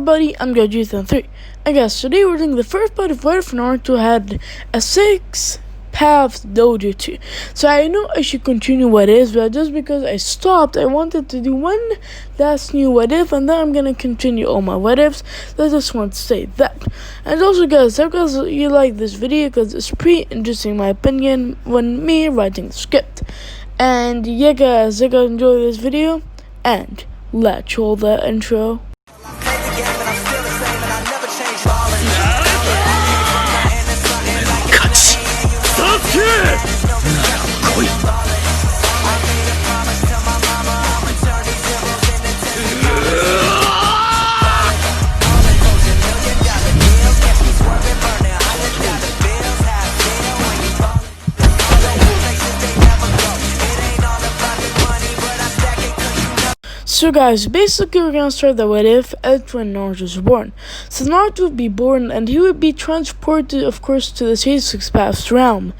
everybody, I'm dojutsu 3. And guys, today we're doing the first part of what if Naruto had a 6-path dojutsu. So I know I should continue what is, but just because I stopped, I wanted to do one last new what if, and then I'm gonna continue all my what ifs. So I just want to say that. And also guys, I hope guys you like this video because it's pretty interesting in my opinion when me writing the script. And yeah guys, I hope you guys enjoy this video, and let's roll the intro. So guys, basically we're gonna start the what if at when Naruto was born. So Naruto would be born and he would be transported of course to the Six Paths realm.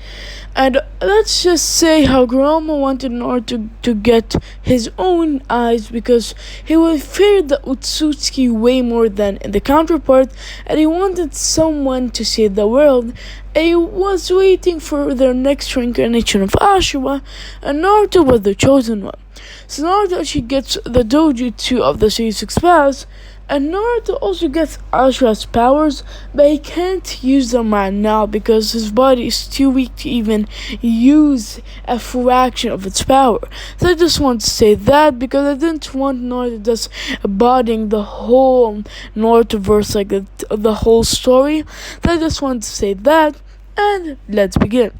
And let's just say how Kurama wanted Naruto to get his own eyes because he would fear the Otsutsuki way more than the counterpart, and he wanted someone to save the world. And he was waiting for their next reincarnation of Ashura, and Naruto was the chosen one. So Naruto actually gets the dojutsu of the Six Paths, and Naruto also gets Ashura's powers, but he can't use them right now because his body is too weak to even use a fraction of its power. So I just want to say that because I didn't want Naruto just embodying the whole Narutoverse, like the whole story. So I just want to say that, and let's begin.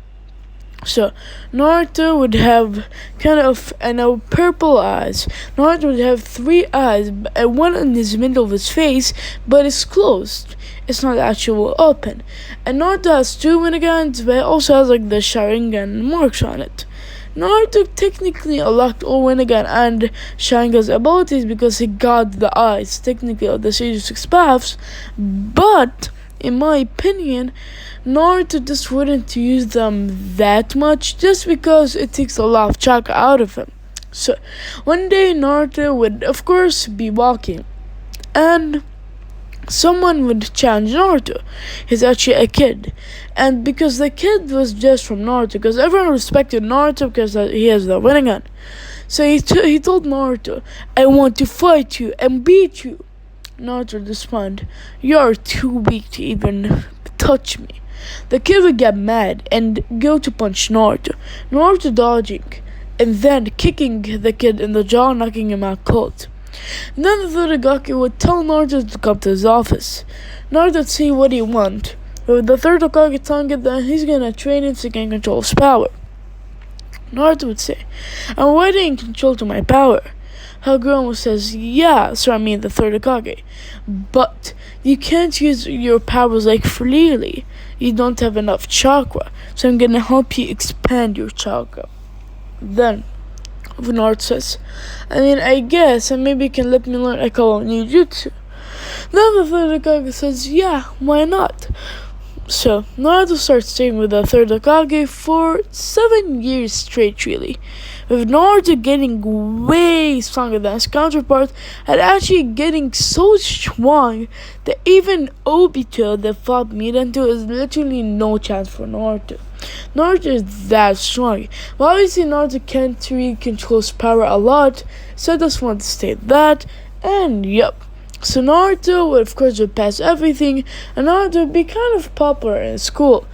So, Naruto would have kind of, purple eyes. Naruto would have 3 eyes, and one in the middle of his face, but it's closed. It's not actually open. And Naruto has 2 Minigans, but it also has, the Sharingan marks on it. Naruto technically unlocked all Rinnegan and Sharingan's abilities because he got the eyes, technically, of the Six Paths, but in my opinion, Naruto just wouldn't use them that much just because it takes a lot of chakra out of him. So, one day Naruto would, of course, be walking, and someone would challenge Naruto. He's actually a kid, and because the kid was just from Naruto, because everyone respected Naruto because he has the Rinnegan. So he told Naruto, "I want to fight you and beat you." Naruto responded, "You're too weak to even touch me." The kid would get mad and go to punch Naruto. Naruto dodging and then kicking the kid in the jaw, knocking him out cold. And then the third Hokage would tell Naruto to come to his office. Naruto would say what he wants, with the third Hokage telling him that he's gonna train him so he can control his power. Naruto would say, "I'm already in control to my power." Kurama says, the third Hokage, "But you can't use your powers freely. You don't have enough chakra, so I'm gonna help you expand your chakra." Then Naruto says, "I guess, and maybe you can let me learn a couple of new jutsu." Then the third Hokage says, "Yeah, why not?" So Naruto starts staying with the third Hokage for 7 years straight, really, with Naruto getting way stronger than his counterpart, and actually getting so strong that even Obito, that fought Miranto, is literally no chance for Naruto. Naruto is that strong. But obviously Naruto can't really control his power a lot, so I just want to state that, and yep. So Naruto would of course pass everything, and Naruto would be kind of popular in school.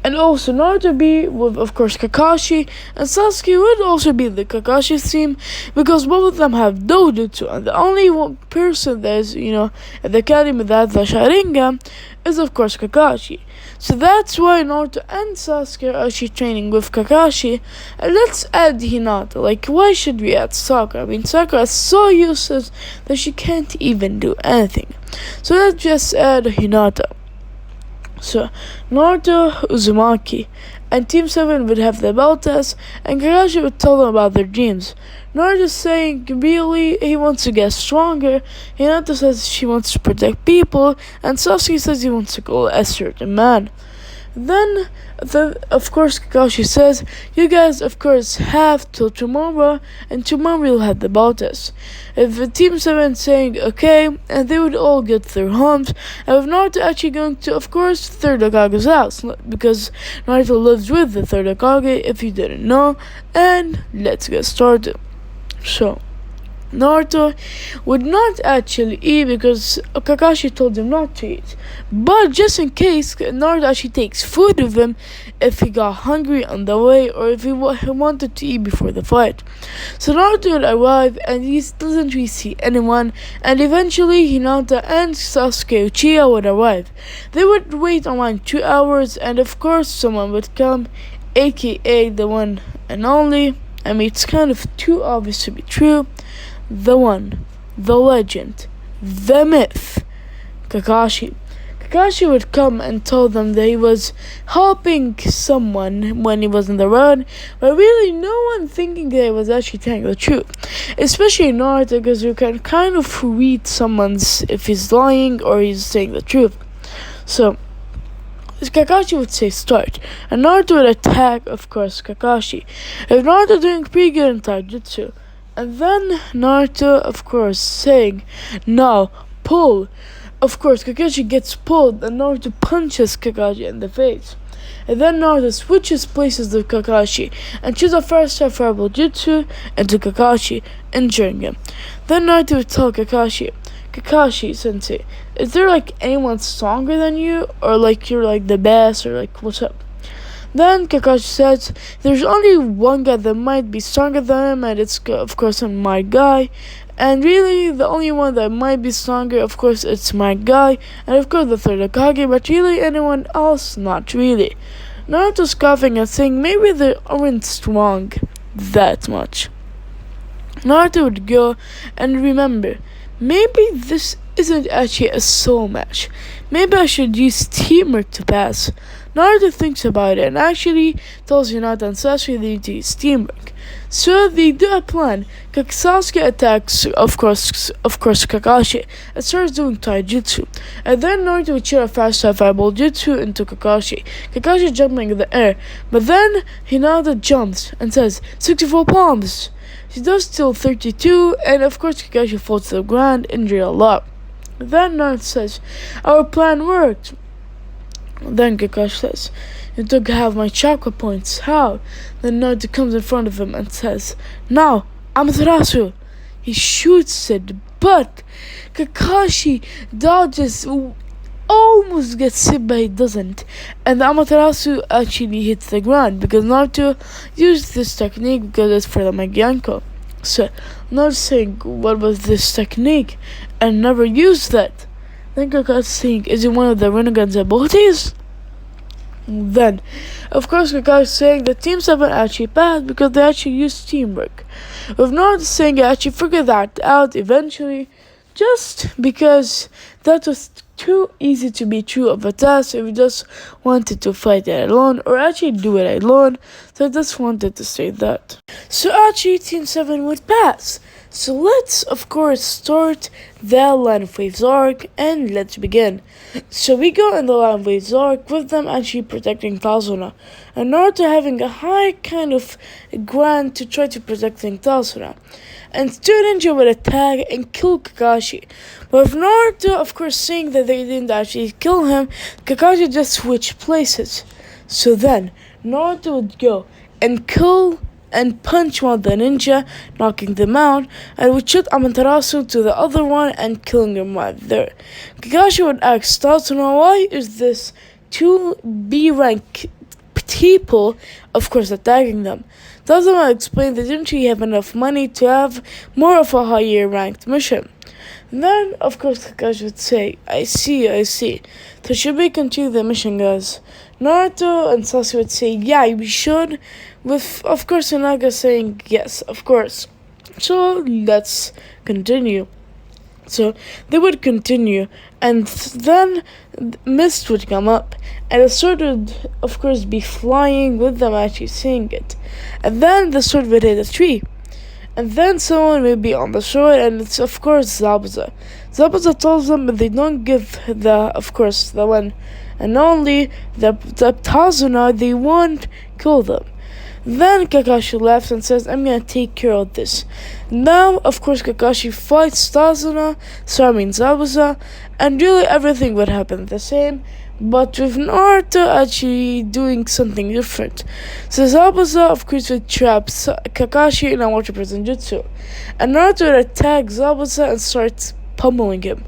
And also Naruto would be with of course Kakashi, and Sasuke would also be the Kakashi team because both of them have dojutsu, and the only one person that is, at the academy that has the Sharingan is of course Kakashi. So that's why Naruto and Sasuke are actually training with Kakashi. And let's add Hinata. Why should we add Sakura? Sakura is so useless that she can't even do anything. So let's just add Hinata. So Naruto, Uzumaki, and Team 7 would have the bell test, and Kakashi would tell them about their dreams. Naruto saying really he wants to get stronger, Hinata says she wants to protect people, and Sasuke says he wants to go a certain man. Then, of course, Kakashi says, "You guys, of course, have till tomorrow, and tomorrow we'll have the ball test." If the Team 7 saying okay, and they would all get their homes, and if Naruto actually going to, of course, third Hokage's house, because Naruto lives with the third Hokage, if you didn't know, and let's get started. So, Naruto would not actually eat because Kakashi told him not to eat. But just in case, Naruto actually takes food with him if he got hungry on the way or if he wanted to eat before the fight. So Naruto would arrive and he doesn't really see anyone, and eventually Hinata and Sasuke Uchiha would arrive. They would wait around 2 hours, and of course someone would come, aka the one and only. I mean, it's kind of too obvious to be true. The one, the legend, the myth, Kakashi. Kakashi would come and tell them that he was helping someone when he was on the road, but really no one thinking that he was actually telling the truth. Especially Naruto, because you can kind of read someone's if he's lying or he's saying the truth. So, Kakashi would say start, and Naruto would attack, of course, Kakashi. If Naruto doing pretty good in taijutsu, and then Naruto, of course, saying, "Now, pull." Of course, Kakashi gets pulled, and Naruto punches Kakashi in the face. And then Naruto switches places with Kakashi, and chooses a first fireball jutsu into Kakashi, injuring him. Then Naruto would tell Kakashi, "Kakashi sensei, is there like anyone stronger than you? Or like you're like the best? Or like what's up?" Then Kakashi says, "There's only one guy that might be stronger than him, and it's of course my guy. And really, the only one that might be stronger, of course, it's my guy, and of course the third Hokage, but really anyone else, not really." Naruto's coughing and saying maybe they aren't strong that much. Naruto would go and remember, maybe this isn't actually a soul match. Maybe I should use teamwork to pass. Naruto thinks about it and actually tells Hinata and Sasuke they need to use teamwork. So they do a plan. Sasuke attacks, of course, Kakashi and starts doing taijutsu. And then Naruto would share a fast fireball jutsu into Kakashi. Kakashi jumping in the air, but then Hinata jumps and says 64 palms. She does till 32, and of course Kakashi falls to the ground, injured a lot. Then Naruto says, "Our plan worked." Then Kakashi says, "You took half my chakra points. How?" Then Naruto comes in front of him and says, "Now, Amaterasu." He shoots it, but Kakashi dodges, almost gets hit, but he doesn't. And the Amaterasu actually hits the ground because Naruto used this technique because it's for the Magianko. So, Naruto saying, "What was this technique?" and never used that. Then Kakashi saying, "Is it one of the Renegade's abilities?" Then, of course, Kakashi saying that Team 7 actually passed because they actually used teamwork. With Naruto saying I actually figured that out eventually, just because that was too easy to be true of a task if you just wanted to fight it alone or actually do it alone, so I just wanted to say that. So actually Team 7 would pass. So let's of course start the Line of Waves arc and let's begin. So we go in the Line of Waves arc with them actually protecting Tazuna, and Naruto having a high kind of ground to try to protecting Tazuna. And two ninja would attack and kill Kakashi. But with Naruto, of course, seeing that they didn't actually kill him, Kakashi just switched places. So then, Naruto would go and kill and punch one of the ninja, knocking them out, and would shoot Amaterasu to the other one and killing him right there. Kakashi would ask Tazuna, why is this two B-rank people, of course, attacking them? Tazuna explained they didn't really have enough money to have more of a higher ranked mission. Then, of course, Kakashi would say, I see. So should we continue the mission, guys? Naruto and Sasuke would say, yeah, we should, with, of course, Inaga saying, yes, of course. So, let's continue. So, they would continue, and then mist would come up, and the sword would, of course, be flying with them actually seeing it. And then the sword would hit a tree. And then someone will be on the shore, and it's of course Zabuza. Zabuza tells them that they don't give the one and only the Tazuna, they won't kill them. Then Kakashi laughs and says, I'm gonna take care of this. Now, of course, Kakashi fights Zabuza, and really everything would happen the same, but with Naruto actually doing something different. So Zabuza, of course, would trap Kakashi in a water prison jutsu, and Naruto would attack Zabuza and start pummeling him.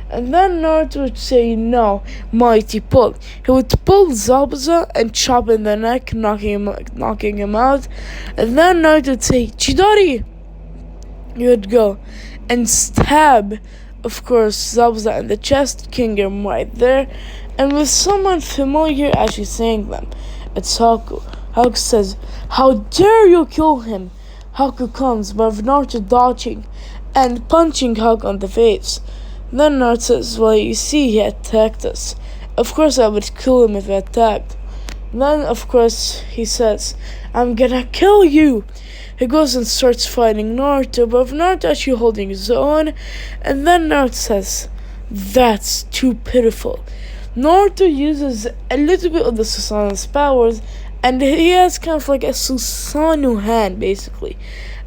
And then Naruto would say, no, mighty pull. He would pull Zabuza and chop in the neck, knocking him out. And then Naruto would say, Chidori! He would go and stab, of course, Zabuza in the chest, killing him right there. And with someone familiar actually saying them, it's Haku. Haku says, how dare you kill him? Haku comes, but Naruto dodging and punching Haku on the face. Then Naruto says, well, you see, he attacked us. Of course, I would kill him if he attacked. Then, of course, he says, I'm gonna kill you. He goes and starts fighting Naruto, but Naruto actually holding his own. And then Naruto says, that's too pitiful. Naruto uses a little bit of the Susanoo's powers, and he has kind of like a Susanoo hand, basically.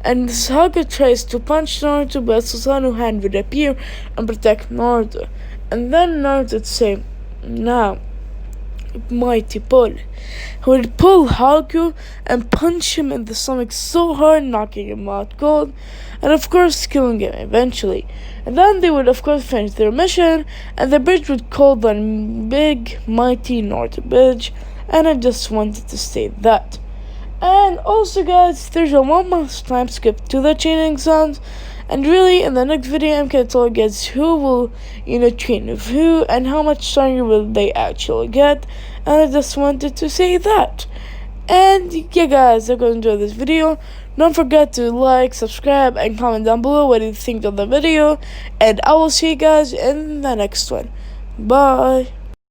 And Saga tries to punch Naruto, but Susanoo hand would appear and protect Naruto. And then Naruto would say, now, mighty pull. He would pull Haku and punch him in the stomach so hard, knocking him out cold, and of course killing him eventually. And then they would of course finish their mission, and the bridge would call the big, mighty Naruto bridge, and I just wanted to state that. And also guys, there's a 1 month time skip to the training exams, and really in the next video I'm gonna tell you guys who will train with who and how much stronger will they actually get, and I just wanted to say that. And yeah guys, I hope you enjoyed this video. Don't forget to like, subscribe, and comment down below what you think of the video, and I will see you guys in the next one. Bye.